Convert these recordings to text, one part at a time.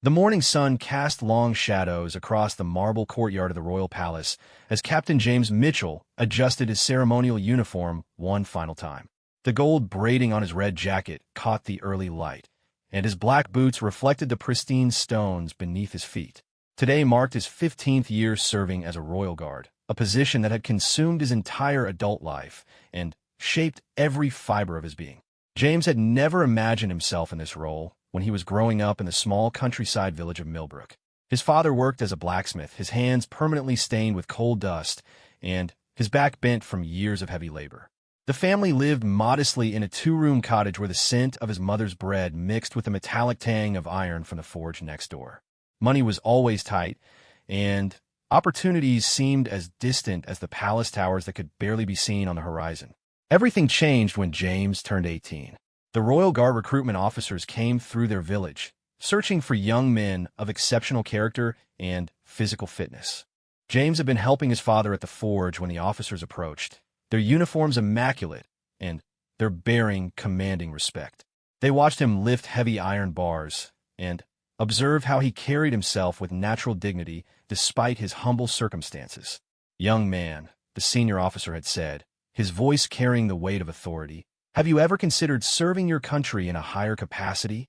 The morning sun cast long shadows across the marble courtyard of the royal palace as Captain James Mitchell adjusted his ceremonial uniform one final time. The gold braiding on his red jacket caught the early light, and his black boots reflected the pristine stones beneath his feet. Today marked his 15th year serving as a royal guard, a position that had consumed his entire adult life and shaped every fiber of his being. James had never imagined himself in this role when he was growing up in the small countryside village of Millbrook. His father worked as a blacksmith, his hands permanently stained with coal dust, and his back bent from years of heavy labor. The family lived modestly in a two-room cottage where the scent of his mother's bread mixed with the metallic tang of iron from the forge next door. Money was always tight, and opportunities seemed as distant as the palace towers that could barely be seen on the horizon. Everything changed when James turned 18. The Royal Guard recruitment officers came through their village, searching for young men of exceptional character and physical fitness. James had been helping his father at the forge when the officers approached, their uniforms immaculate and their bearing commanding respect. They watched him lift heavy iron bars and observed how he carried himself with natural dignity despite his humble circumstances. "Young man," the senior officer had said, his voice carrying the weight of authority, "have you ever considered serving your country in a higher capacity?"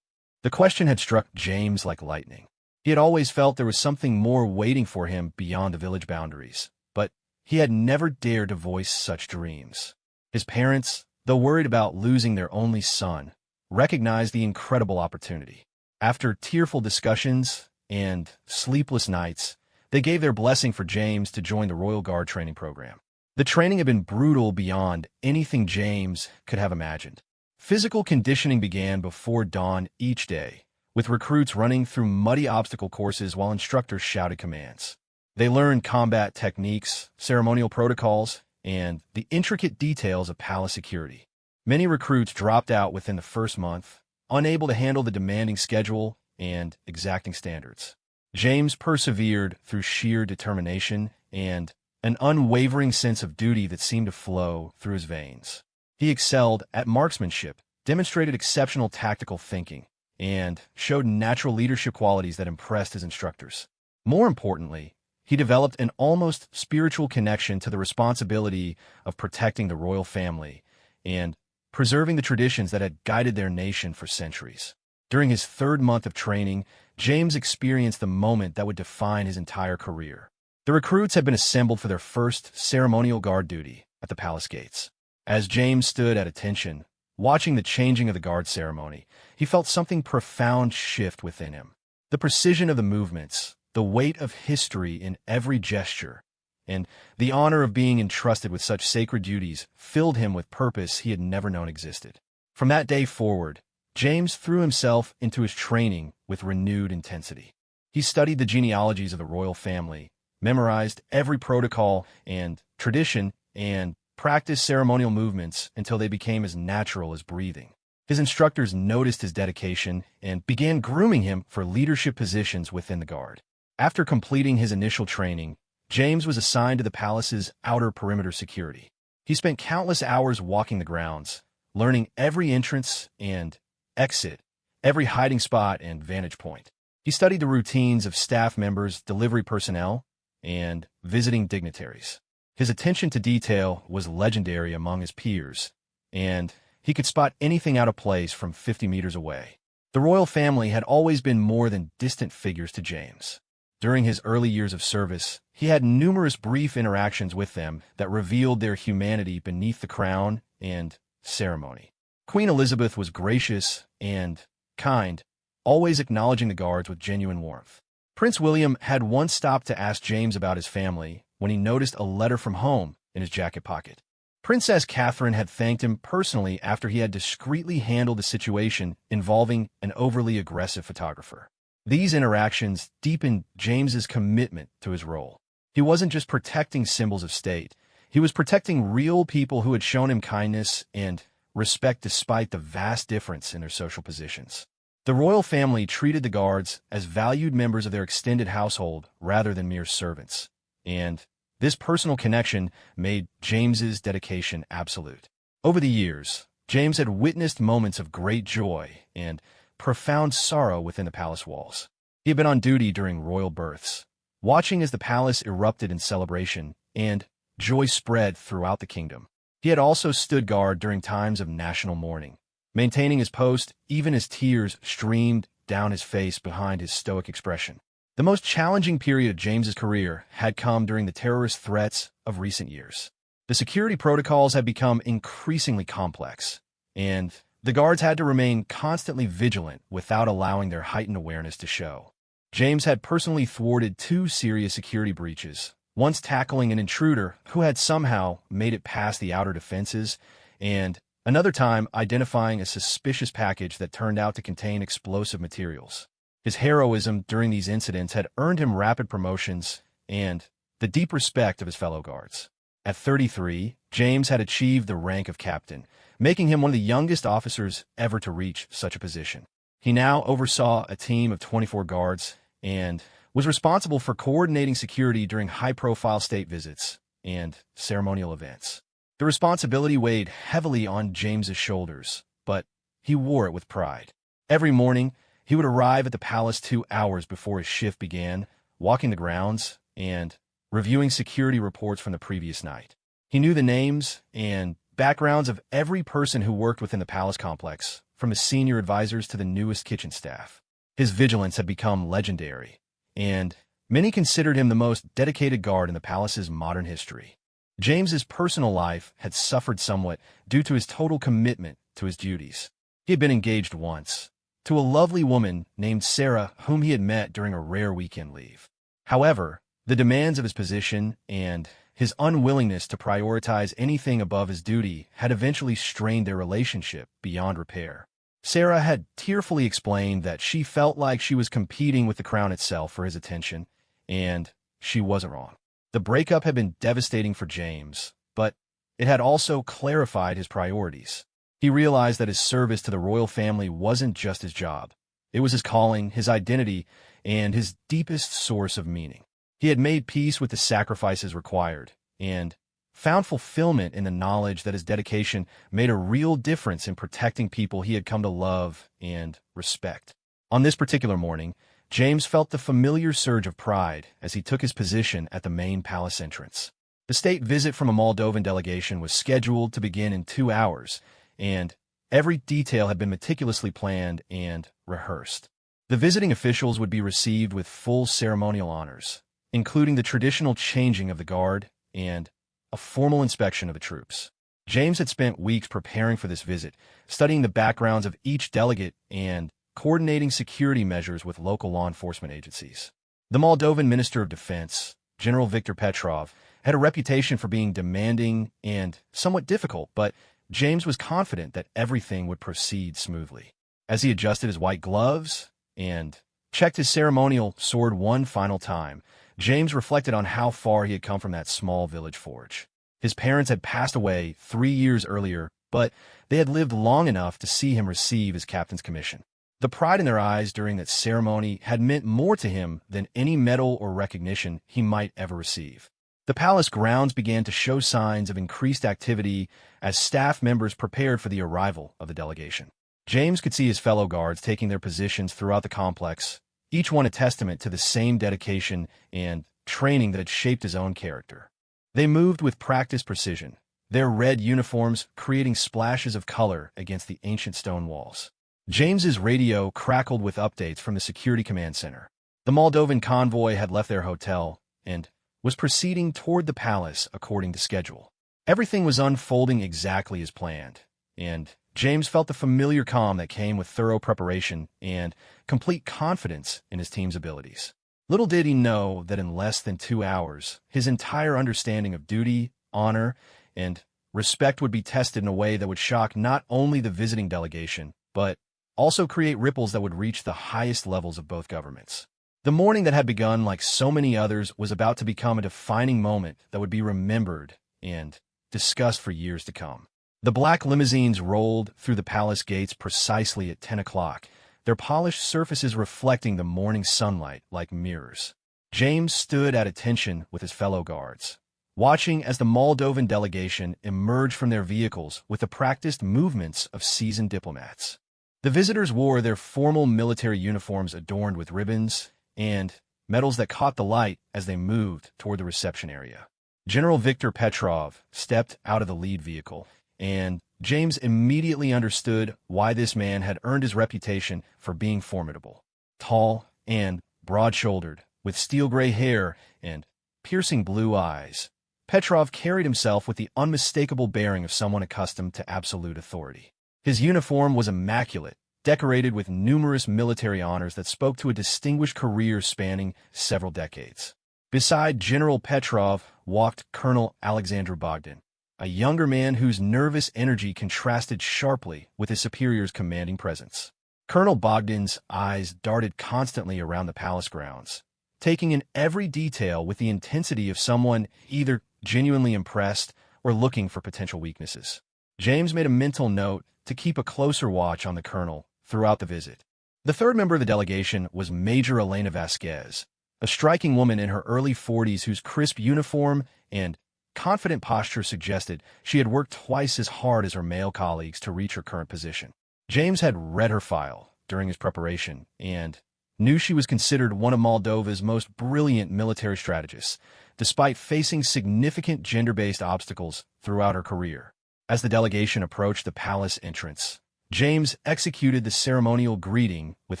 The question had struck James like lightning. He had always felt there was something more waiting for him beyond the village boundaries, but he had never dared to voice such dreams. His parents, though worried about losing their only son, recognized the incredible opportunity. After tearful discussions and sleepless nights, they gave their blessing for James to join the Royal Guard training program. The training had been brutal beyond anything James could have imagined. Physical conditioning began before dawn each day, with recruits running through muddy obstacle courses while instructors shouted commands. They learned combat techniques, ceremonial protocols, and the intricate details of palace security. Many recruits dropped out within the first month, unable to handle the demanding schedule and exacting standards. James persevered through sheer determination and an unwavering sense of duty that seemed to flow through his veins. He excelled at marksmanship, demonstrated exceptional tactical thinking, and showed natural leadership qualities that impressed his instructors. More importantly, he developed an almost spiritual connection to the responsibility of protecting the royal family and preserving the traditions that had guided their nation for centuries. During his third month of training, James experienced the moment that would define his entire career. The recruits had been assembled for their first ceremonial guard duty at the palace gates. As James stood at attention, watching the changing of the guard ceremony, he felt something profound shift within him. The precision of the movements, the weight of history in every gesture, and the honor of being entrusted with such sacred duties filled him with purpose he had never known existed. From that day forward, James threw himself into his training with renewed intensity. He studied the genealogies of the royal family, memorized every protocol and tradition, and practiced ceremonial movements until they became as natural as breathing. His instructors noticed his dedication and began grooming him for leadership positions within the guard. After completing his initial training, James was assigned to the palace's outer perimeter security. He spent countless hours walking the grounds, learning every entrance and exit, every hiding spot and vantage point. He studied the routines of staff members, delivery personnel, and visiting dignitaries. His attention to detail was legendary among his peers, and he could spot anything out of place from 50 meters away. The royal family had always been more than distant figures to James. During his early years of service, he had numerous brief interactions with them that revealed their humanity beneath the crown and ceremony. Queen Elizabeth was gracious and kind, always acknowledging the guards with genuine warmth. Prince William had once stopped to ask James about his family when he noticed a letter from home in his jacket pocket. Princess Catherine had thanked him personally after he had discreetly handled a situation involving an overly aggressive photographer. These interactions deepened James's commitment to his role. He wasn't just protecting symbols of state. He was protecting real people who had shown him kindness and respect despite the vast difference in their social positions. The royal family treated the guards as valued members of their extended household rather than mere servants, and this personal connection made James's dedication absolute. Over the years, James had witnessed moments of great joy and profound sorrow within the palace walls. He had been on duty during royal births, watching as the palace erupted in celebration, and joy spread throughout the kingdom. He had also stood guard during times of national mourning, maintaining his post even as tears streamed down his face behind his stoic expression. The most challenging period of James's career had come during the terrorist threats of recent years. The security protocols had become increasingly complex, and the guards had to remain constantly vigilant without allowing their heightened awareness to show. James had personally thwarted two serious security breaches, once tackling an intruder who had somehow made it past the outer defenses, and another time identifying a suspicious package that turned out to contain explosive materials. His heroism during these incidents had earned him rapid promotions and the deep respect of his fellow guards. At 33, James had achieved the rank of captain, making him one of the youngest officers ever to reach such a position. He now oversaw a team of 24 guards and was responsible for coordinating security during high-profile state visits and ceremonial events. The responsibility weighed heavily on James's shoulders, but he wore it with pride. Every morning, he would arrive at the palace 2 hours before his shift began, walking the grounds and reviewing security reports from the previous night. He knew the names and backgrounds of every person who worked within the palace complex, from his senior advisors to the newest kitchen staff. His vigilance had become legendary, and many considered him the most dedicated guard in the palace's modern history. James's personal life had suffered somewhat due to his total commitment to his duties. He had been engaged once to a lovely woman named Sarah, whom he had met during a rare weekend leave. However, the demands of his position and his unwillingness to prioritize anything above his duty had eventually strained their relationship beyond repair. Sarah had tearfully explained that she felt like she was competing with the crown itself for his attention, and she wasn't wrong. The breakup had been devastating for James, but it had also clarified his priorities. He realized that his service to the royal family wasn't just his job. It was his calling, his identity, and his deepest source of meaning. He had made peace with the sacrifices required, and found fulfillment in the knowledge that his dedication made a real difference in protecting people he had come to love and respect. On this particular morning, James felt the familiar surge of pride as he took his position at the main palace entrance. The state visit from a Moldovan delegation was scheduled to begin in 2 hours, and every detail had been meticulously planned and rehearsed. The visiting officials would be received with full ceremonial honors, including the traditional changing of the guard and a formal inspection of the troops. James had spent weeks preparing for this visit, studying the backgrounds of each delegate and coordinating security measures with local law enforcement agencies. The Moldovan Minister of Defense, General Viktor Petrov, had a reputation for being demanding and somewhat difficult, but James was confident that everything would proceed smoothly. As he adjusted his white gloves and checked his ceremonial sword one final time, James reflected on how far he had come from that small village forge. His parents had passed away 3 years earlier, but they had lived long enough to see him receive his captain's commission. The pride in their eyes during that ceremony had meant more to him than any medal or recognition he might ever receive. The palace grounds began to show signs of increased activity as staff members prepared for the arrival of the delegation. James could see his fellow guards taking their positions throughout the complex, each one a testament to the same dedication and training that had shaped his own character. They moved with practiced precision, their red uniforms creating splashes of color against the ancient stone walls. James's radio crackled with updates from the security command center. The Moldovan convoy had left their hotel and was proceeding toward the palace according to schedule. Everything was unfolding exactly as planned, and James felt the familiar calm that came with thorough preparation and complete confidence in his team's abilities. Little did he know that in less than 2 hours, his entire understanding of duty, honor, and respect would be tested in a way that would shock not only the visiting delegation, but also create ripples that would reach the highest levels of both governments. The morning that had begun like so many others was about to become a defining moment that would be remembered and discussed for years to come. The black limousines rolled through the palace gates precisely at 10 o'clock, their polished surfaces reflecting the morning sunlight like mirrors. James stood at attention with his fellow guards, watching as the Moldovan delegation emerged from their vehicles with the practiced movements of seasoned diplomats. The visitors wore their formal military uniforms adorned with ribbons and medals that caught the light as they moved toward the reception area. General Viktor Petrov stepped out of the lead vehicle, and James immediately understood why this man had earned his reputation for being formidable. Tall and broad-shouldered, with steel-gray hair and piercing blue eyes, Petrov carried himself with the unmistakable bearing of someone accustomed to absolute authority. His uniform was immaculate, decorated with numerous military honors that spoke to a distinguished career spanning several decades. Beside General Petrov walked Colonel Alexander Bogdan, a younger man whose nervous energy contrasted sharply with his superior's commanding presence. Colonel Bogdan's eyes darted constantly around the palace grounds, taking in every detail with the intensity of someone either genuinely impressed or looking for potential weaknesses. James made a mental note to keep a closer watch on the colonel throughout the visit. The third member of the delegation was Major Elena Vasquez, a striking woman in her early 40s whose crisp uniform and confident posture suggested she had worked twice as hard as her male colleagues to reach her current position. James had read her file during his preparation and knew she was considered one of Moldova's most brilliant military strategists, despite facing significant gender-based obstacles throughout her career. As the delegation approached the palace entrance, James executed the ceremonial greeting with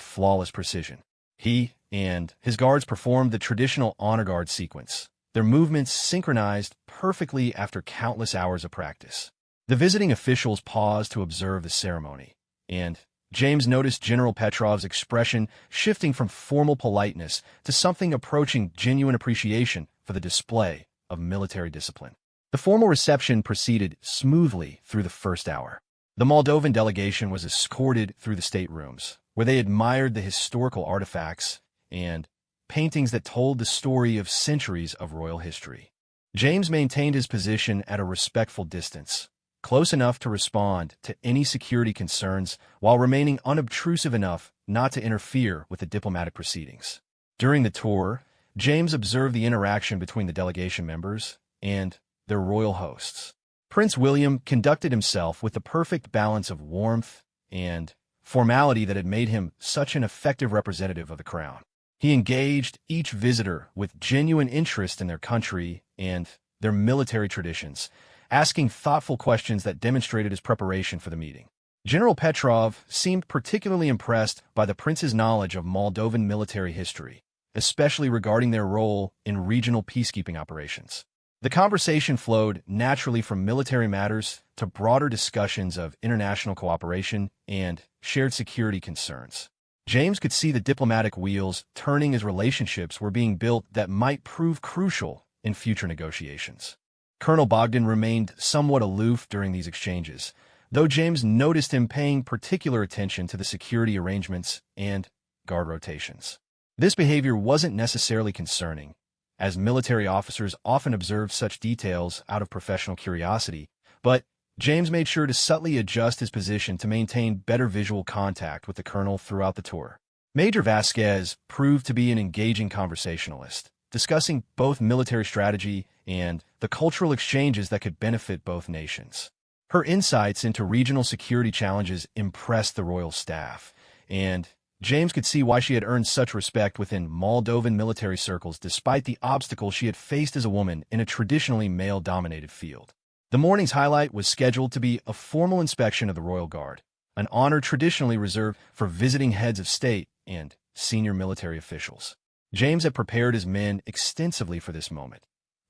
flawless precision. He and his guards performed the traditional honor guard sequence, their movements synchronized perfectly after countless hours of practice. The visiting officials paused to observe the ceremony, and James noticed General Petrov's expression shifting from formal politeness to something approaching genuine appreciation for the display of military discipline. The formal reception proceeded smoothly through the first hour. The Moldovan delegation was escorted through the staterooms, where they admired the historical artifacts and paintings that told the story of centuries of royal history. James maintained his position at a respectful distance, close enough to respond to any security concerns while remaining unobtrusive enough not to interfere with the diplomatic proceedings. During the tour, James observed the interaction between the delegation members and their royal hosts. Prince William conducted himself with the perfect balance of warmth and formality that had made him such an effective representative of the crown. He engaged each visitor with genuine interest in their country and their military traditions, asking thoughtful questions that demonstrated his preparation for the meeting. General Petrov seemed particularly impressed by the prince's knowledge of Moldovan military history, especially regarding their role in regional peacekeeping operations. The conversation flowed naturally from military matters to broader discussions of international cooperation and shared security concerns. James could see the diplomatic wheels turning as relationships were being built that might prove crucial in future negotiations. Colonel Bogdan remained somewhat aloof during these exchanges, though James noticed him paying particular attention to the security arrangements and guard rotations. This behavior wasn't necessarily concerning, as military officers often observed such details out of professional curiosity, but James made sure to subtly adjust his position to maintain better visual contact with the colonel throughout the tour. Major Vasquez proved to be an engaging conversationalist, discussing both military strategy and the cultural exchanges that could benefit both nations. Her insights into regional security challenges impressed the royal staff, and James could see why she had earned such respect within Moldovan military circles despite the obstacles she had faced as a woman in a traditionally male-dominated field. The morning's highlight was scheduled to be a formal inspection of the Royal Guard, an honor traditionally reserved for visiting heads of state and senior military officials. James had prepared his men extensively for this moment,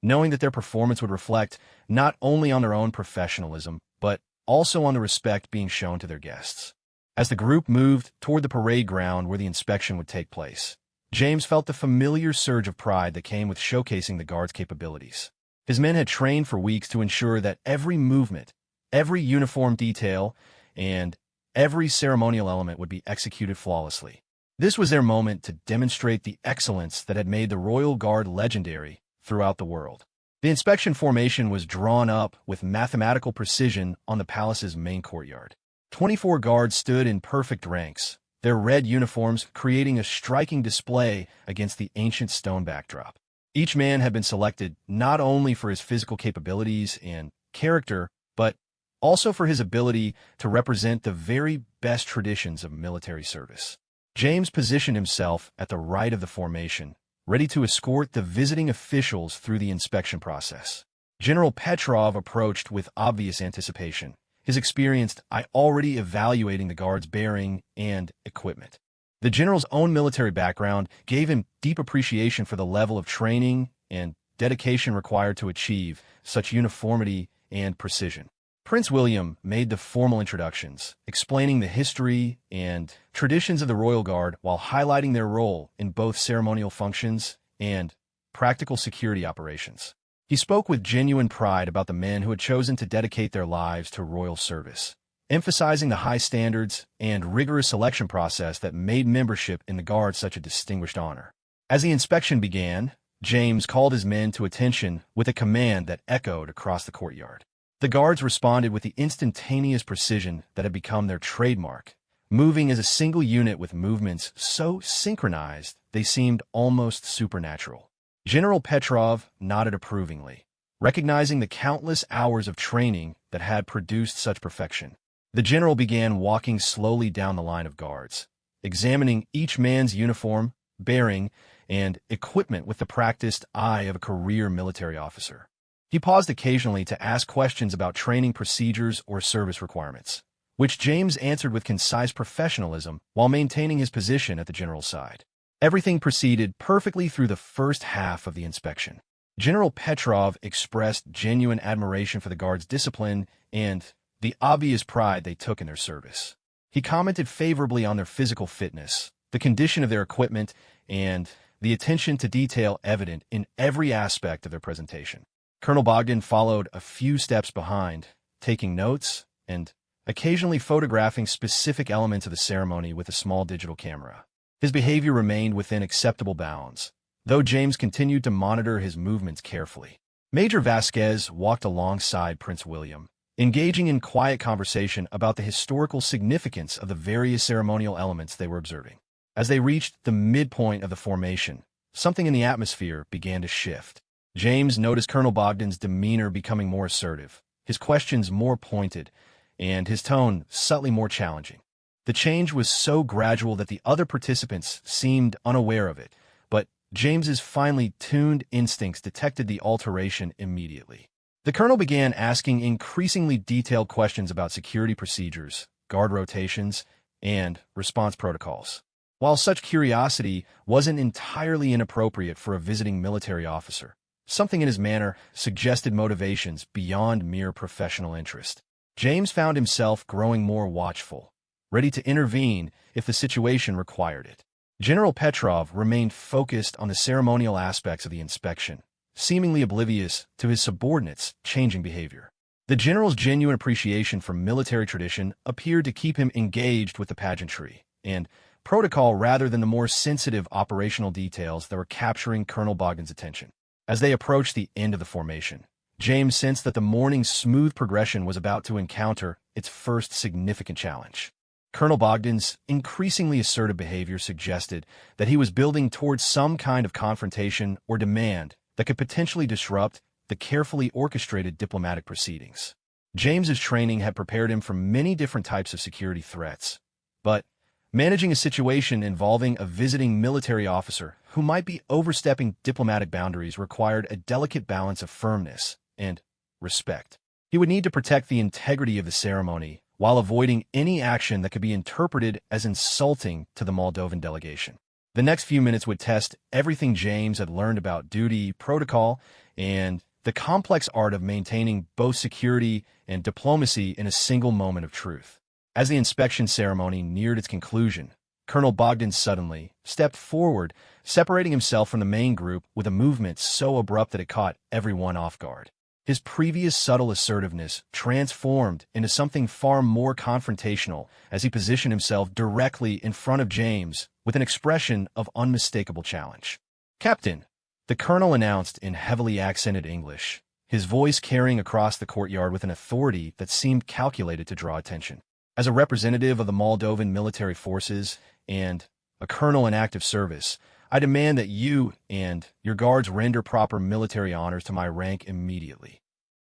knowing that their performance would reflect not only on their own professionalism, but also on the respect being shown to their guests. As the group moved toward the parade ground where the inspection would take place, James felt the familiar surge of pride that came with showcasing the Guard's capabilities. His men had trained for weeks to ensure that every movement, every uniform detail, and every ceremonial element would be executed flawlessly. This was their moment to demonstrate the excellence that had made the Royal Guard legendary throughout the world. The inspection formation was drawn up with mathematical precision on the palace's main courtyard. 24 guards stood in perfect ranks, their red uniforms creating a striking display against the ancient stone backdrop. Each man had been selected not only for his physical capabilities and character, but also for his ability to represent the very best traditions of military service. James positioned himself at the right of the formation, ready to escort the visiting officials through the inspection process. General Petrov approached with obvious anticipation, his experienced eye already evaluating the guard's bearing and equipment. The general's own military background gave him deep appreciation for the level of training and dedication required to achieve such uniformity and precision. Prince William made the formal introductions, explaining the history and traditions of the Royal Guard while highlighting their role in both ceremonial functions and practical security operations. He spoke with genuine pride about the men who had chosen to dedicate their lives to royal service, emphasizing the high standards and rigorous selection process that made membership in the Guard such a distinguished honor. As the inspection began, James called his men to attention with a command that echoed across the courtyard. The guards responded with the instantaneous precision that had become their trademark, moving as a single unit with movements so synchronized they seemed almost supernatural. General Petrov nodded approvingly, recognizing the countless hours of training that had produced such perfection. The general began walking slowly down the line of guards, examining each man's uniform, bearing, and equipment with the practiced eye of a career military officer. He paused occasionally to ask questions about training procedures or service requirements, which James answered with concise professionalism while maintaining his position at the general's side. Everything proceeded perfectly through the first half of the inspection. General Petrov expressed genuine admiration for the guards' discipline and the obvious pride they took in their service. He commented favorably on their physical fitness, the condition of their equipment, and the attention to detail evident in every aspect of their presentation. Colonel Bogdan followed a few steps behind, taking notes and occasionally photographing specific elements of the ceremony with a small digital camera. His behavior remained within acceptable bounds, though James continued to monitor his movements carefully. Major Vasquez walked alongside Prince William, engaging in quiet conversation about the historical significance of the various ceremonial elements they were observing. As they reached the midpoint of the formation, something in the atmosphere began to shift. James noticed Colonel Bogdan's demeanor becoming more assertive, his questions more pointed, and his tone subtly more challenging. The change was so gradual that the other participants seemed unaware of it, but James's finely tuned instincts detected the alteration immediately. The colonel began asking increasingly detailed questions about security procedures, guard rotations, and response protocols. While such curiosity wasn't entirely inappropriate for a visiting military officer, something in his manner suggested motivations beyond mere professional interest. James found himself growing more watchful, ready to intervene if the situation required it. General Petrov remained focused on the ceremonial aspects of the inspection, seemingly oblivious to his subordinates' changing behavior. The general's genuine appreciation for military tradition appeared to keep him engaged with the pageantry and protocol rather than the more sensitive operational details that were capturing Colonel Bogdan's attention. As they approached the end of the formation, James sensed that the morning's smooth progression was about to encounter its first significant challenge. Colonel Bogdan's increasingly assertive behavior suggested that he was building towards some kind of confrontation or demand that could potentially disrupt the carefully orchestrated diplomatic proceedings. James's training had prepared him for many different types of security threats, but managing a situation involving a visiting military officer who might be overstepping diplomatic boundaries required a delicate balance of firmness and respect. He would need to protect the integrity of the ceremony while avoiding any action that could be interpreted as insulting to the Moldovan delegation. The next few minutes would test everything James had learned about duty, protocol, and the complex art of maintaining both security and diplomacy in a single moment of truth. As the inspection ceremony neared its conclusion, Colonel Bogdan suddenly stepped forward, separating himself from the main group with a movement so abrupt that it caught everyone off guard. His previous subtle assertiveness transformed into something far more confrontational as he positioned himself directly in front of James with an expression of unmistakable challenge. "Captain," the colonel announced in heavily accented English, his voice carrying across the courtyard with an authority that seemed calculated to draw attention. "As a representative of the Moldovan military forces and a colonel in active service, I demand that you and your guards render proper military honors to my rank immediately."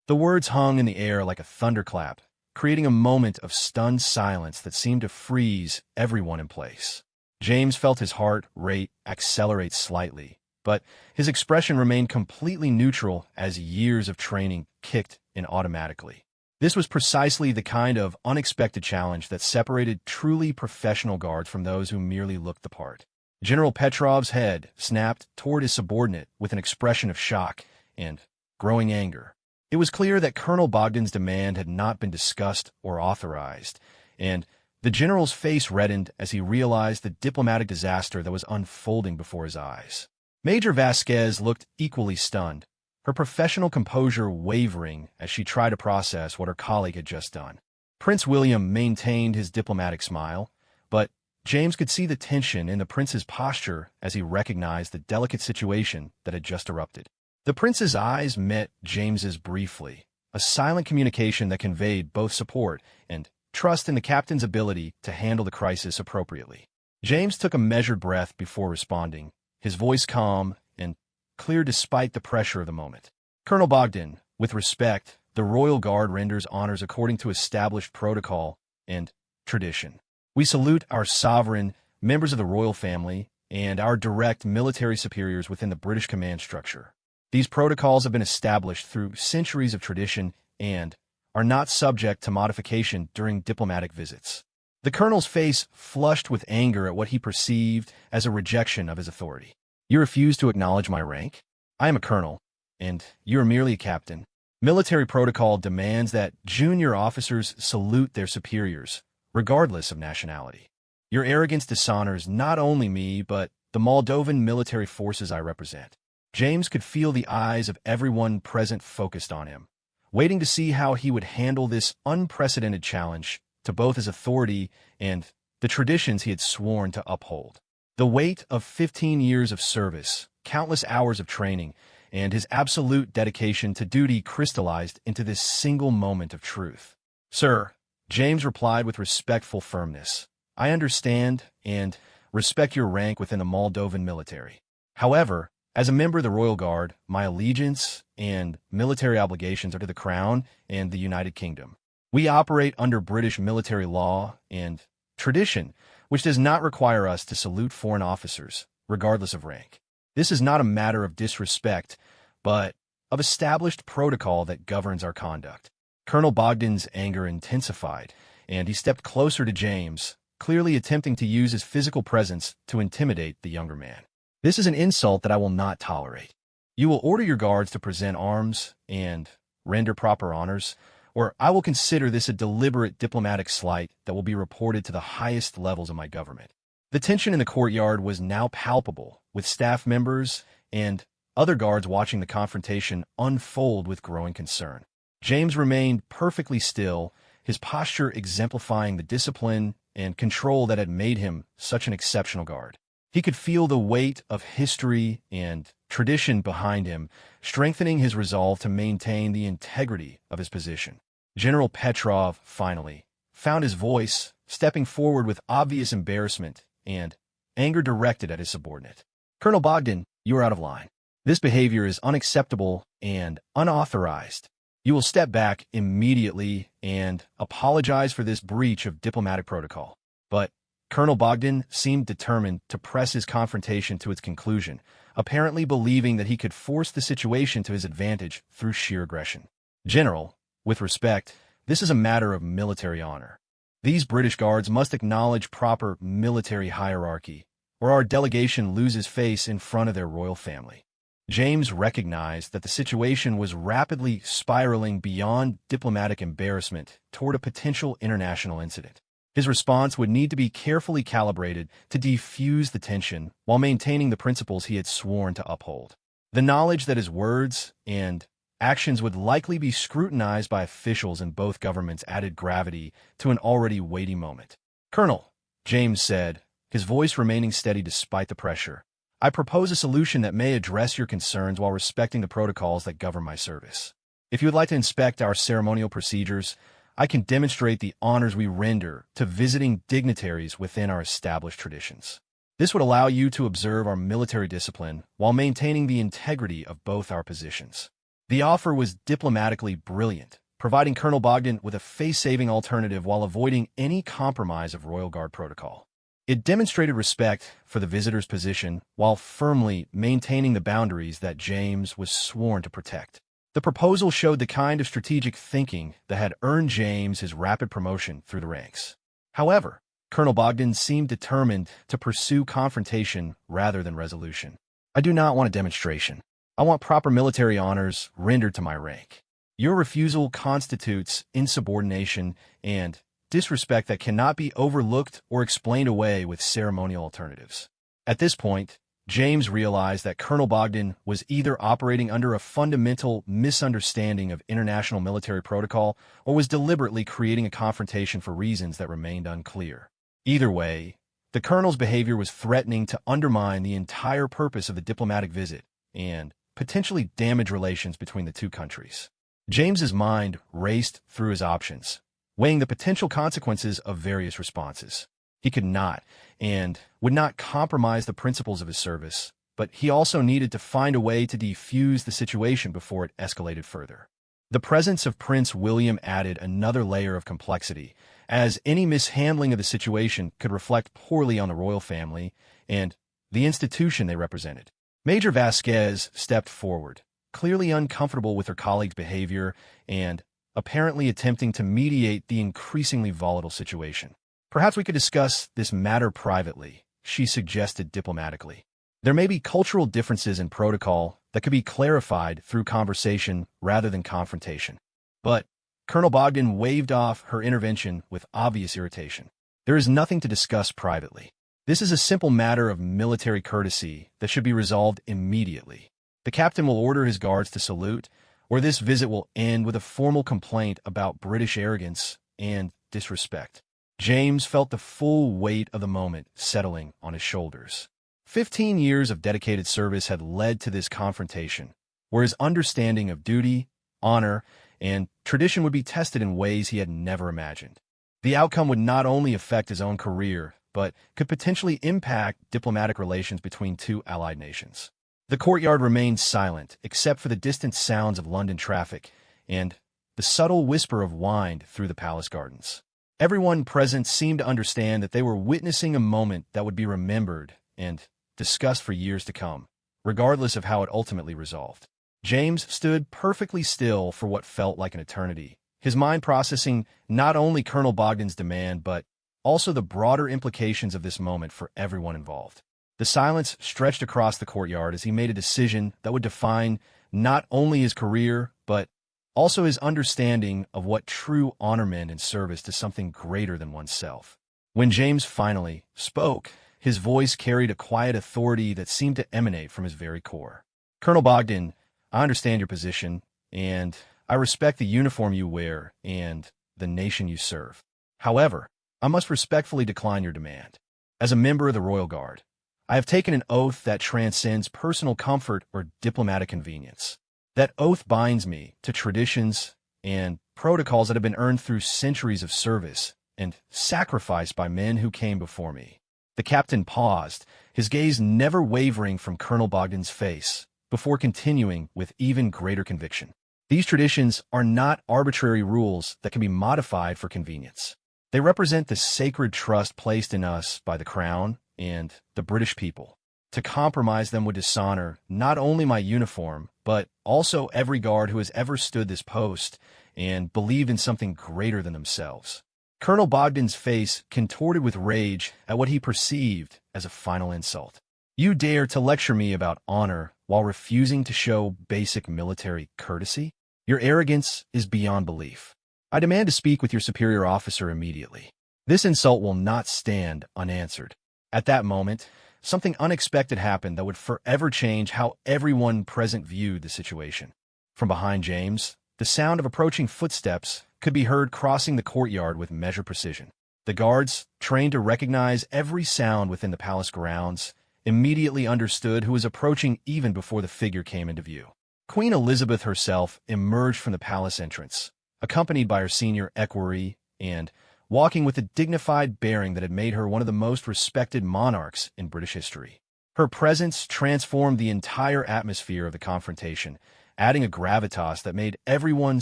The words hung in the air like a thunderclap, creating a moment of stunned silence that seemed to freeze everyone in place. James felt his heart rate accelerate slightly, but his expression remained completely neutral as years of training kicked in automatically. This was precisely the kind of unexpected challenge that separated truly professional guards from those who merely looked the part. General Petrov's head snapped toward his subordinate with an expression of shock and growing anger. It was clear that Colonel Bogdan's demand had not been discussed or authorized, and the general's face reddened as he realized the diplomatic disaster that was unfolding before his eyes. Major Vasquez looked equally stunned, her professional composure wavering as she tried to process what her colleague had just done. Prince William maintained his diplomatic smile, but James could see the tension in the prince's posture as he recognized the delicate situation that had just erupted. The prince's eyes met James's briefly, a silent communication that conveyed both support and trust in the captain's ability to handle the crisis appropriately. James took a measured breath before responding, his voice calm and clear despite the pressure of the moment. Colonel Bogdan, with respect, the Royal Guard renders honors according to established protocol and tradition. We salute our sovereign, members of the royal family, and our direct military superiors within the British command structure. These protocols have been established through centuries of tradition and are not subject to modification during diplomatic visits. The colonel's face flushed with anger at what he perceived as a rejection of his authority. You refuse to acknowledge my rank? I am a colonel, and you are merely a captain. Military protocol demands that junior officers salute their superiors, regardless of nationality. Your arrogance dishonors not only me, but the Moldovan military forces I represent. James could feel the eyes of everyone present focused on him, waiting to see how he would handle this unprecedented challenge to both his authority and the traditions he had sworn to uphold. The weight of 15 years of service, countless hours of training, and his absolute dedication to duty crystallized into this single moment of truth. Sir, James replied with respectful firmness, I understand and respect your rank within the Moldovan military. However, as a member of the Royal Guard, my allegiance and military obligations are to the Crown and the United Kingdom. We operate under British military law and tradition, which does not require us to salute foreign officers, regardless of rank. This is not a matter of disrespect, but of established protocol that governs our conduct. Colonel Bogdan's anger intensified, and he stepped closer to James, clearly attempting to use his physical presence to intimidate the younger man. This is an insult that I will not tolerate. You will order your guards to present arms and render proper honors, or I will consider this a deliberate diplomatic slight that will be reported to the highest levels of my government. The tension in the courtyard was now palpable, with staff members and other guards watching the confrontation unfold with growing concern. James remained perfectly still, his posture exemplifying the discipline and control that had made him such an exceptional guard. He could feel the weight of history and tradition behind him, strengthening his resolve to maintain the integrity of his position. General Petrov, finally, found his voice, stepping forward with obvious embarrassment and anger directed at his subordinate. Colonel Bogdan, you are out of line. This behavior is unacceptable and unauthorized. You will step back immediately and apologize for this breach of diplomatic protocol. But Colonel Bogdan seemed determined to press his confrontation to its conclusion, apparently believing that he could force the situation to his advantage through sheer aggression. General, with respect, this is a matter of military honor. These British guards must acknowledge proper military hierarchy, or our delegation loses face in front of their royal family. James recognized that the situation was rapidly spiraling beyond diplomatic embarrassment toward a potential international incident. His response would need to be carefully calibrated to defuse the tension while maintaining the principles he had sworn to uphold. The knowledge that his words and actions would likely be scrutinized by officials in both governments added gravity to an already weighty moment. Colonel, James said, his voice remaining steady despite the pressure, I propose a solution that may address your concerns while respecting the protocols that govern my service. If you would like to inspect our ceremonial procedures, I can demonstrate the honors we render to visiting dignitaries within our established traditions. This would allow you to observe our military discipline while maintaining the integrity of both our positions. The offer was diplomatically brilliant, providing Colonel Bogdan with a face-saving alternative while avoiding any compromise of Royal Guard protocol. It demonstrated respect for the visitor's position while firmly maintaining the boundaries that James was sworn to protect. The proposal showed the kind of strategic thinking that had earned James his rapid promotion through the ranks. However, Colonel Bogdan seemed determined to pursue confrontation rather than resolution. "I do not want a demonstration. I want proper military honors rendered to my rank. Your refusal constitutes insubordination and disrespect that cannot be overlooked or explained away with ceremonial alternatives." At this point, James realized that Colonel Bogdan was either operating under a fundamental misunderstanding of international military protocol or was deliberately creating a confrontation for reasons that remained unclear. Either way, the colonel's behavior was threatening to undermine the entire purpose of the diplomatic visit and potentially damage relations between the two countries. James's mind raced through his options, weighing the potential consequences of various responses. He could not and would not compromise the principles of his service, but he also needed to find a way to defuse the situation before it escalated further. The presence of Prince William added another layer of complexity, as any mishandling of the situation could reflect poorly on the royal family and the institution they represented. Major Vasquez stepped forward, clearly uncomfortable with her colleague's behavior and apparently attempting to mediate the increasingly volatile situation. "Perhaps we could discuss this matter privately," she suggested diplomatically. "There may be cultural differences in protocol that could be clarified through conversation rather than confrontation." But Colonel Bogdan waved off her intervention with obvious irritation. "There is nothing to discuss privately. This is a simple matter of military courtesy that should be resolved immediately. The captain will order his guards to salute, or this visit will end with a formal complaint about British arrogance and disrespect." James felt the full weight of the moment settling on his shoulders. 15 years of dedicated service had led to this confrontation, where his understanding of duty, honor, and tradition would be tested in ways he had never imagined. The outcome would not only affect his own career, but could potentially impact diplomatic relations between two allied nations. The courtyard remained silent, except for the distant sounds of London traffic and the subtle whisper of wine through the palace gardens. Everyone present seemed to understand that they were witnessing a moment that would be remembered and discussed for years to come, regardless of how it ultimately resolved. James stood perfectly still for what felt like an eternity, his mind processing not only Colonel Bogdan's demand, but also the broader implications of this moment for everyone involved. The silence stretched across the courtyard as he made a decision that would define not only his career, but also his understanding of what true honor meant in service to something greater than oneself. When James finally spoke, his voice carried a quiet authority that seemed to emanate from his very core. "Colonel Bogdan, I understand your position, and I respect the uniform you wear and the nation you serve. However, I must respectfully decline your demand. As a member of the Royal Guard, I have taken an oath that transcends personal comfort or diplomatic convenience. That oath binds me to traditions and protocols that have been earned through centuries of service and sacrifice by men who came before me." The captain paused, his gaze never wavering from Colonel Bogdan's face, before continuing with even greater conviction. "These traditions are not arbitrary rules that can be modified for convenience. They represent the sacred trust placed in us by the Crown and the British people. To compromise them would dishonor not only my uniform, but also every guard who has ever stood this post and believed in something greater than themselves." Colonel Bogdan's face contorted with rage at what he perceived as a final insult. "You dare to lecture me about honor while refusing to show basic military courtesy? Your arrogance is beyond belief. I demand to speak with your superior officer immediately. This insult will not stand unanswered." At that moment, something unexpected happened that would forever change how everyone present viewed the situation. From behind James, the sound of approaching footsteps could be heard crossing the courtyard with measured precision. The guards, trained to recognize every sound within the palace grounds, immediately understood who was approaching even before the figure came into view. Queen Elizabeth herself emerged from the palace entrance, accompanied by her senior equerry and walking with a dignified bearing that had made her one of the most respected monarchs in British history. Her presence transformed the entire atmosphere of the confrontation, adding a gravitas that made everyone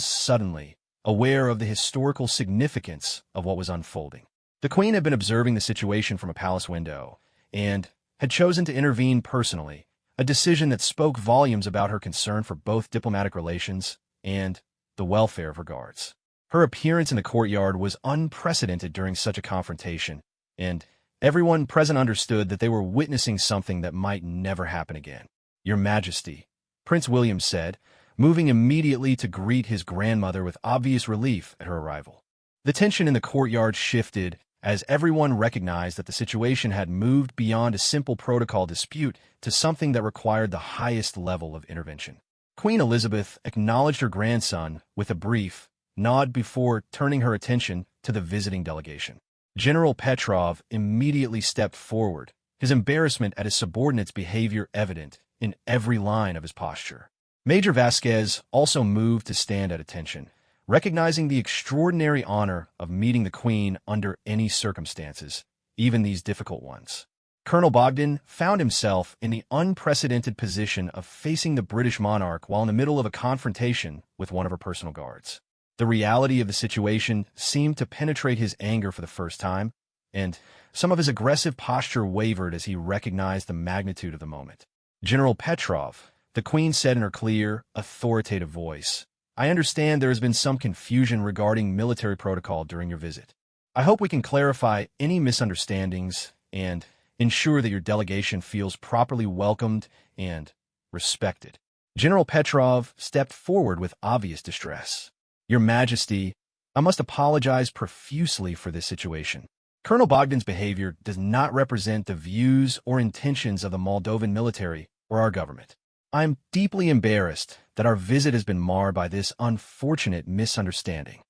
suddenly aware of the historical significance of what was unfolding. The queen had been observing the situation from a palace window and had chosen to intervene personally, a decision that spoke volumes about her concern for both diplomatic relations and the welfare of her guards. Her appearance in the courtyard was unprecedented during such a confrontation, and everyone present understood that they were witnessing something that might never happen again. "Your Majesty," Prince William said, moving immediately to greet his grandmother with obvious relief at her arrival. The tension in the courtyard shifted as everyone recognized that the situation had moved beyond a simple protocol dispute to something that required the highest level of intervention. Queen Elizabeth acknowledged her grandson with a brief nod before turning her attention to the visiting delegation. General Petrov immediately stepped forward, his embarrassment at his subordinate's behavior evident in every line of his posture. Major Vasquez also moved to stand at attention, recognizing the extraordinary honor of meeting the Queen under any circumstances, even these difficult ones. Colonel Bogdan found himself in the unprecedented position of facing the British monarch while in the middle of a confrontation with one of her personal guards. The reality of the situation seemed to penetrate his anger for the first time, and some of his aggressive posture wavered as he recognized the magnitude of the moment. "General Petrov," the Queen said in her clear, authoritative voice, "I understand there has been some confusion regarding military protocol during your visit. I hope we can clarify any misunderstandings and ensure that your delegation feels properly welcomed and respected." General Petrov stepped forward with obvious distress. "Your Majesty, I must apologize profusely for this situation. Colonel Bogdan's behavior does not represent the views or intentions of the Moldovan military or our government. I am deeply embarrassed that our visit has been marred by this unfortunate misunderstanding."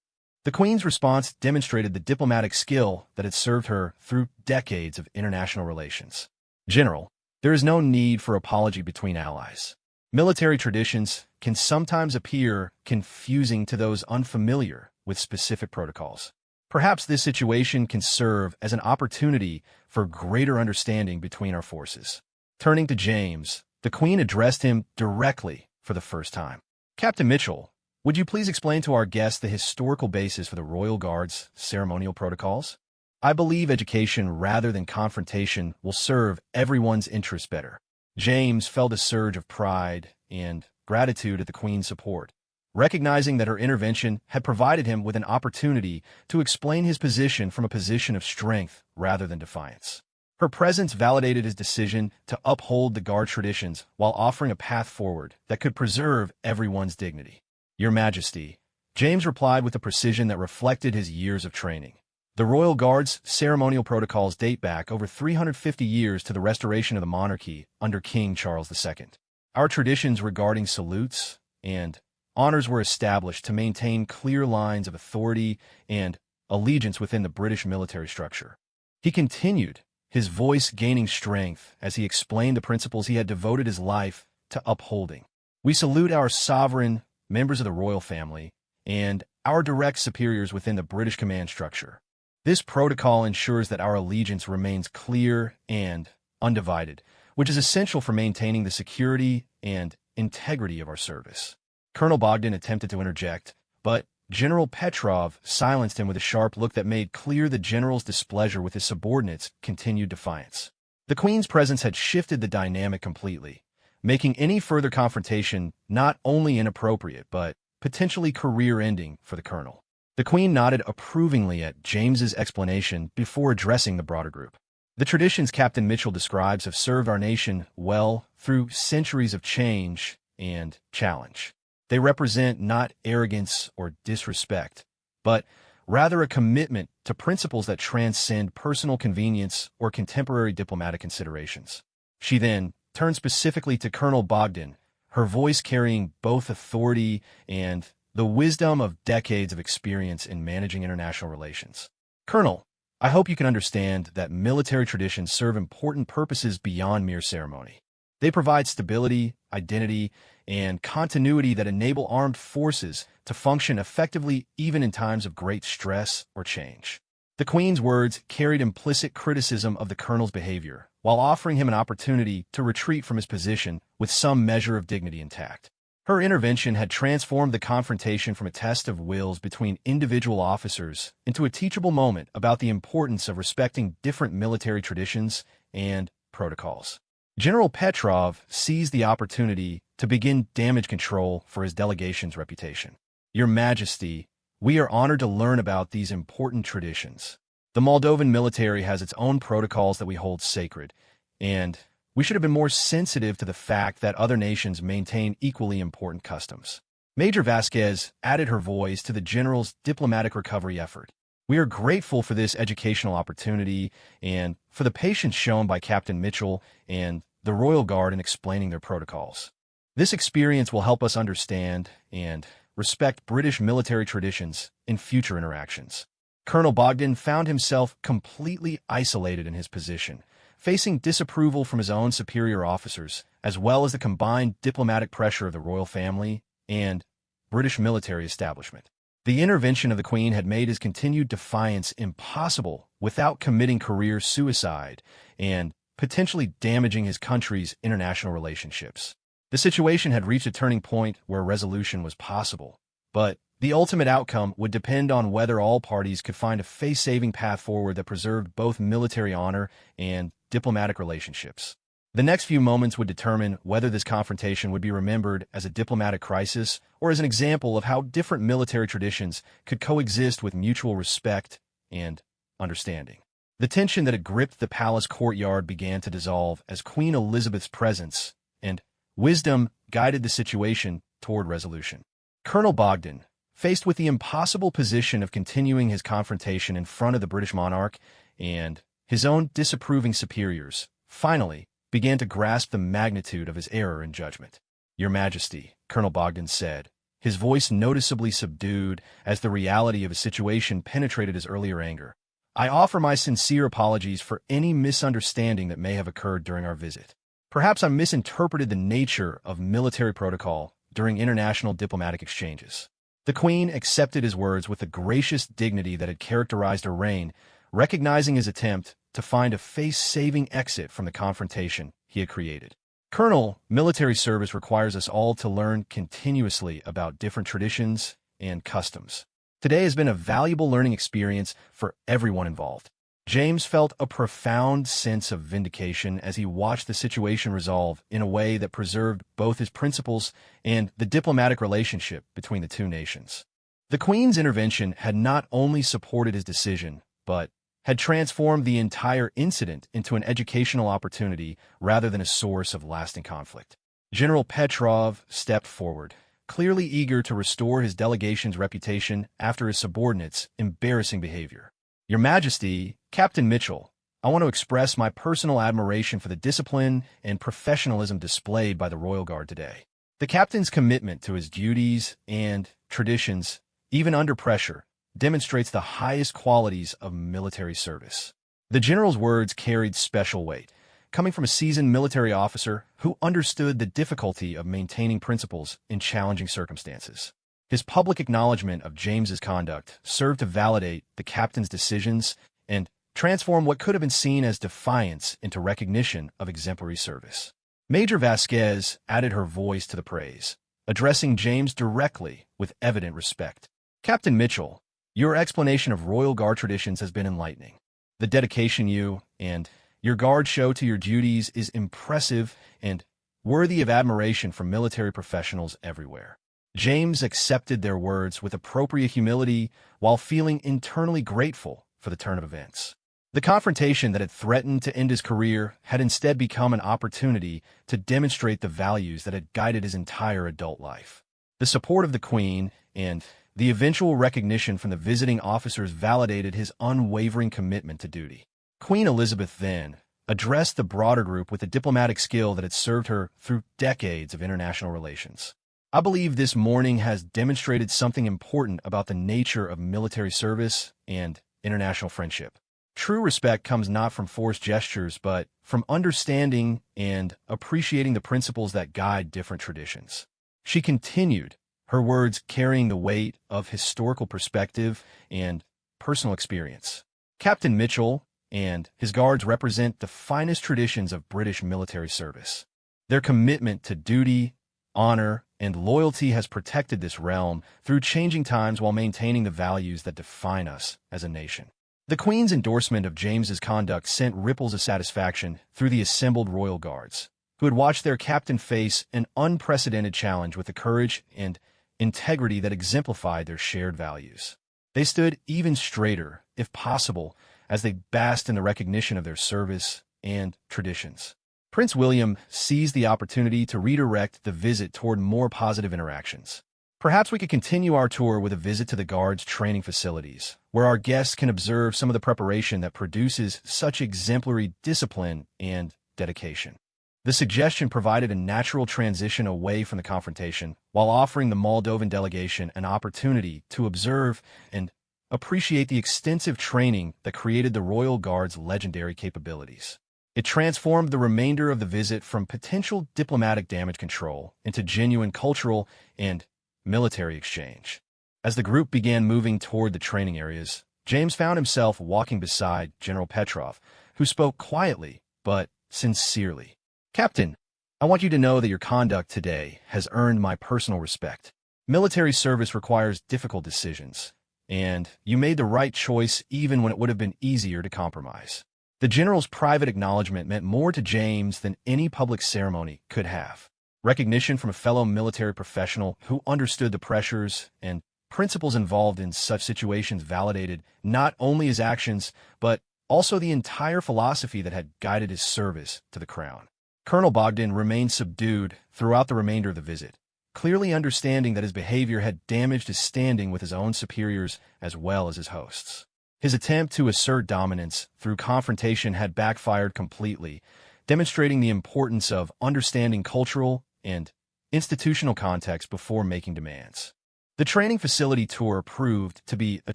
The Queen's response demonstrated the diplomatic skill that had served her through decades of international relations. "General, there is no need for apology between allies. Military traditions can sometimes appear confusing to those unfamiliar with specific protocols. Perhaps this situation can serve as an opportunity for greater understanding between our forces." Turning to James, the Queen addressed him directly for the first time. "Captain Mitchell, would you please explain to our guests the historical basis for the Royal Guard's ceremonial protocols? I believe education rather than confrontation will serve everyone's interests better." James felt a surge of pride and gratitude at the Queen's support, recognizing that her intervention had provided him with an opportunity to explain his position from a position of strength rather than defiance. Her presence validated his decision to uphold the Guard traditions while offering a path forward that could preserve everyone's dignity. "Your Majesty," James replied with a precision that reflected his years of training. "The Royal Guard's ceremonial protocols date back over 350 years to the restoration of the monarchy under King Charles II. Our traditions regarding salutes and honors were established to maintain clear lines of authority and allegiance within the British military structure." He continued, his voice gaining strength as he explained the principles he had devoted his life to upholding. "We salute our sovereign, members of the royal family, and our direct superiors within the British command structure. This protocol ensures that our allegiance remains clear and undivided, which is essential for maintaining the security and integrity of our service." Colonel Bogdan attempted to interject, but General Petrov silenced him with a sharp look that made clear the general's displeasure with his subordinates' continued defiance. The Queen's presence had shifted the dynamic completely, making any further confrontation not only inappropriate but potentially career-ending for the colonel. The Queen nodded approvingly at James's explanation before addressing the broader group. "The traditions Captain Mitchell describes have served our nation well through centuries of change and challenge. They represent not arrogance or disrespect, but rather a commitment to principles that transcend personal convenience or contemporary diplomatic considerations." She then turned specifically to Colonel Bogdan, her voice carrying both authority and the wisdom of decades of experience in managing international relations. "Colonel, I hope you can understand that military traditions serve important purposes beyond mere ceremony. They provide stability, identity, and continuity that enable armed forces to function effectively even in times of great stress or change." The Queen's words carried implicit criticism of the colonel's behavior, while offering him an opportunity to retreat from his position with some measure of dignity intact. Her intervention had transformed the confrontation from a test of wills between individual officers into a teachable moment about the importance of respecting different military traditions and protocols. General Petrov seized the opportunity to begin damage control for his delegation's reputation. Your Majesty, we are honored to learn about these important traditions. The Moldovan military has its own protocols that we hold sacred, and we should have been more sensitive to the fact that other nations maintain equally important customs. Major Vasquez added her voice to the general's diplomatic recovery effort. We are grateful for this educational opportunity and for the patience shown by Captain Mitchell and the Royal Guard in explaining their protocols. This experience will help us understand and respect British military traditions in future interactions. Colonel Bogdan found himself completely isolated in his position, facing disapproval from his own superior officers, as well as the combined diplomatic pressure of the royal family and British military establishment. The intervention of the Queen had made his continued defiance impossible without committing career suicide and potentially damaging his country's international relationships. The situation had reached a turning point where resolution was possible, but the ultimate outcome would depend on whether all parties could find a face-saving path forward that preserved both military honor and diplomatic relationships. The next few moments would determine whether this confrontation would be remembered as a diplomatic crisis or as an example of how different military traditions could coexist with mutual respect and understanding. The tension that had gripped the palace courtyard began to dissolve as Queen Elizabeth's presence and wisdom guided the situation toward resolution. Colonel Bogdan, faced with the impossible position of continuing his confrontation in front of the British monarch and his own disapproving superiors, finally began to grasp the magnitude of his error in judgment. Your Majesty, Colonel Bogdan said, his voice noticeably subdued as the reality of his situation penetrated his earlier anger. I offer my sincere apologies for any misunderstanding that may have occurred during our visit. Perhaps I misinterpreted the nature of military protocol during international diplomatic exchanges. The Queen accepted his words with the gracious dignity that had characterized her reign, recognizing his attempt to find a face-saving exit from the confrontation he had created. Colonel, military service requires us all to learn continuously about different traditions and customs. Today has been a valuable learning experience for everyone involved. James felt a profound sense of vindication as he watched the situation resolve in a way that preserved both his principles and the diplomatic relationship between the two nations. The Queen's intervention had not only supported his decision, but had transformed the entire incident into an educational opportunity rather than a source of lasting conflict. General Petrov stepped forward, clearly eager to restore his delegation's reputation after his subordinates' embarrassing behavior. Your Majesty, Captain Mitchell, I want to express my personal admiration for the discipline and professionalism displayed by the Royal Guard today. The captain's commitment to his duties and traditions, even under pressure, demonstrates the highest qualities of military service. The general's words carried special weight, coming from a seasoned military officer who understood the difficulty of maintaining principles in challenging circumstances. His public acknowledgement of James's conduct served to validate the captain's decisions and transform what could have been seen as defiance into recognition of exemplary service. Major Vasquez added her voice to the praise, addressing James directly with evident respect. Captain Mitchell, your explanation of Royal Guard traditions has been enlightening. The dedication you and your guard show to your duties is impressive and worthy of admiration from military professionals everywhere. James accepted their words with appropriate humility while feeling internally grateful for the turn of events. The confrontation that had threatened to end his career had instead become an opportunity to demonstrate the values that had guided his entire adult life. The support of the Queen and the eventual recognition from the visiting officers validated his unwavering commitment to duty. Queen Elizabeth then addressed the broader group with the diplomatic skill that had served her through decades of international relations. I believe this morning has demonstrated something important about the nature of military service and international friendship. True respect comes not from forced gestures, but from understanding and appreciating the principles that guide different traditions. She continued, her words carrying the weight of historical perspective and personal experience. Captain Mitchell and his guards represent the finest traditions of British military service. Their commitment to duty, honor, and loyalty has protected this realm through changing times while maintaining the values that define us as a nation. The Queen's endorsement of James's conduct sent ripples of satisfaction through the assembled royal guards, who had watched their captain face an unprecedented challenge with the courage and integrity that exemplified their shared values. They stood even straighter, if possible, as they basked in the recognition of their service and traditions. Prince William seized the opportunity to redirect the visit toward more positive interactions. Perhaps we could continue our tour with a visit to the Guards' training facilities, where our guests can observe some of the preparation that produces such exemplary discipline and dedication. The suggestion provided a natural transition away from the confrontation, while offering the Moldovan delegation an opportunity to observe and appreciate the extensive training that created the Royal Guard's legendary capabilities. It transformed the remainder of the visit from potential diplomatic damage control into genuine cultural and military exchange. As the group began moving toward the training areas, James found himself walking beside General Petrov, who spoke quietly but sincerely. "Captain, I want you to know that your conduct today has earned my personal respect. Military service requires difficult decisions, and you made the right choice even when it would have been easier to compromise." The general's private acknowledgement meant more to James than any public ceremony could have. Recognition from a fellow military professional who understood the pressures and principles involved in such situations validated not only his actions, but also the entire philosophy that had guided his service to the crown. Colonel Bogdan remained subdued throughout the remainder of the visit, clearly understanding that his behavior had damaged his standing with his own superiors as well as his hosts. His attempt to assert dominance through confrontation had backfired completely, demonstrating the importance of understanding cultural and institutional context before making demands. The training facility tour proved to be a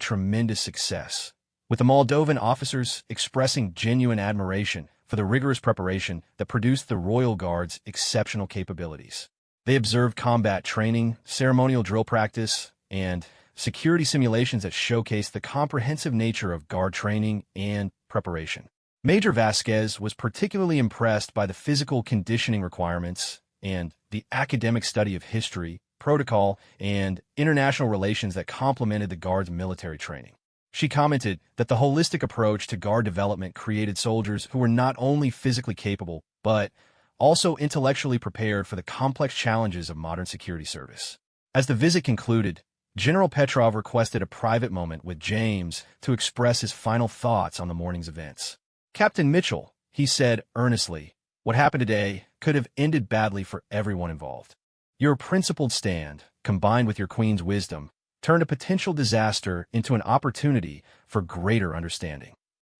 tremendous success, with the Moldovan officers expressing genuine admiration for the rigorous preparation that produced the Royal Guard's exceptional capabilities. They observed combat training, ceremonial drill practice, and security simulations that showcased the comprehensive nature of Guard training and preparation. Major Vasquez was particularly impressed by the physical conditioning requirements and the academic study of history, protocol, and international relations that complemented the Guard's military training. She commented that the holistic approach to Guard development created soldiers who were not only physically capable, but also intellectually prepared for the complex challenges of modern security service. As the visit concluded, General Petrov requested a private moment with James to express his final thoughts on the morning's events. "Captain Mitchell," he said earnestly, "what happened today could have ended badly for everyone involved. Your principled stand, combined with your Queen's wisdom, turned a potential disaster into an opportunity for greater understanding."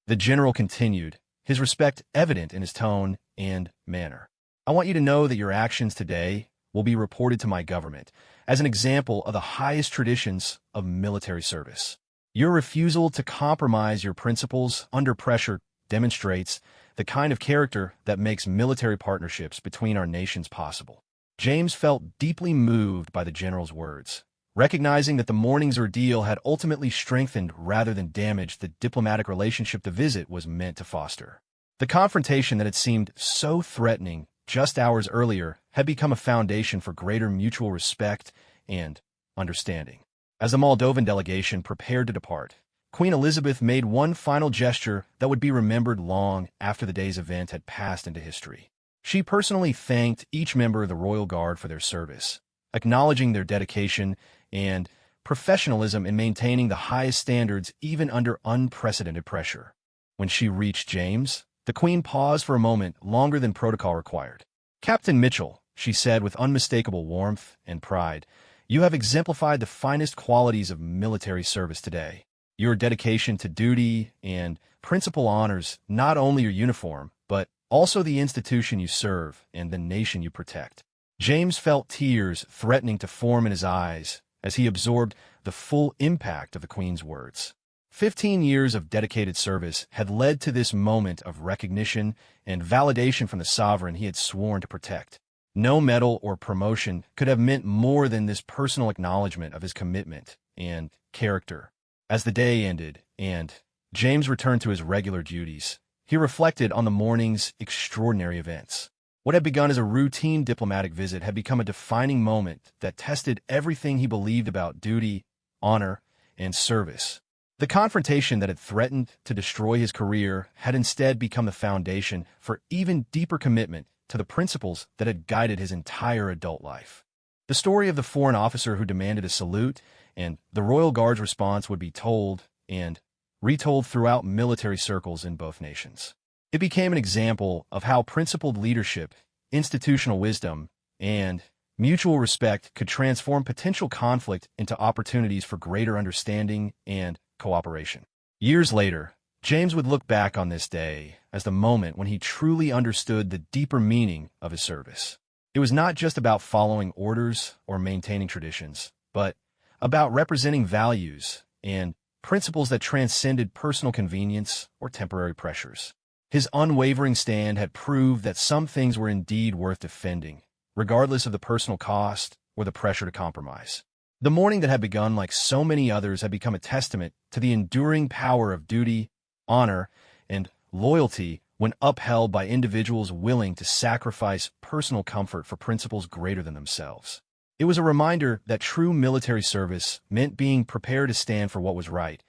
The general continued, his respect evident in his tone and manner. "I want you to know that your actions today will be reported to my government as an example of the highest traditions of military service. Your refusal to compromise your principles under pressure demonstrates the kind of character that makes military partnerships between our nations possible." James felt deeply moved by the general's words, recognizing that the morning's ordeal had ultimately strengthened rather than damaged the diplomatic relationship the visit was meant to foster. The confrontation that had seemed so threatening just hours earlier had become a foundation for greater mutual respect and understanding. As the Moldovan delegation prepared to depart, Queen Elizabeth made one final gesture that would be remembered long after the day's event had passed into history. She personally thanked each member of the Royal Guard for their service, acknowledging their dedication and professionalism in maintaining the highest standards even under unprecedented pressure. When she reached James, the Queen paused for a moment longer than protocol required. "Captain Mitchell," she said with unmistakable warmth and pride, "you have exemplified the finest qualities of military service today. Your dedication to duty and principle honors not only your uniform, but also the institution you serve and the nation you protect." James felt tears threatening to form in his eyes as he absorbed the full impact of the Queen's words. 15 years of dedicated service had led to this moment of recognition and validation from the sovereign he had sworn to protect. No medal or promotion could have meant more than this personal acknowledgement of his commitment and character. As the day ended and James returned to his regular duties, he reflected on the morning's extraordinary events. What had begun as a routine diplomatic visit had become a defining moment that tested everything he believed about duty, honor, and service. The confrontation that had threatened to destroy his career had instead become the foundation for even deeper commitment to the principles that had guided his entire adult life. The story of the foreign officer who demanded a salute and the Royal Guard's response would be told and retold throughout military circles in both nations. It became an example of how principled leadership, institutional wisdom, and mutual respect could transform potential conflict into opportunities for greater understanding and cooperation. Years later, James would look back on this day as the moment when he truly understood the deeper meaning of his service. It was not just about following orders or maintaining traditions, but about representing values and principles that transcended personal convenience or temporary pressures. His unwavering stand had proved that some things were indeed worth defending, regardless of the personal cost or the pressure to compromise. The morning that had begun like so many others had become a testament to the enduring power of duty, honor, and loyalty when upheld by individuals willing to sacrifice personal comfort for principles greater than themselves. It was a reminder that true military service meant being prepared to stand for what was right,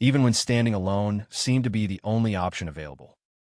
even when standing alone seemed to be the only option available.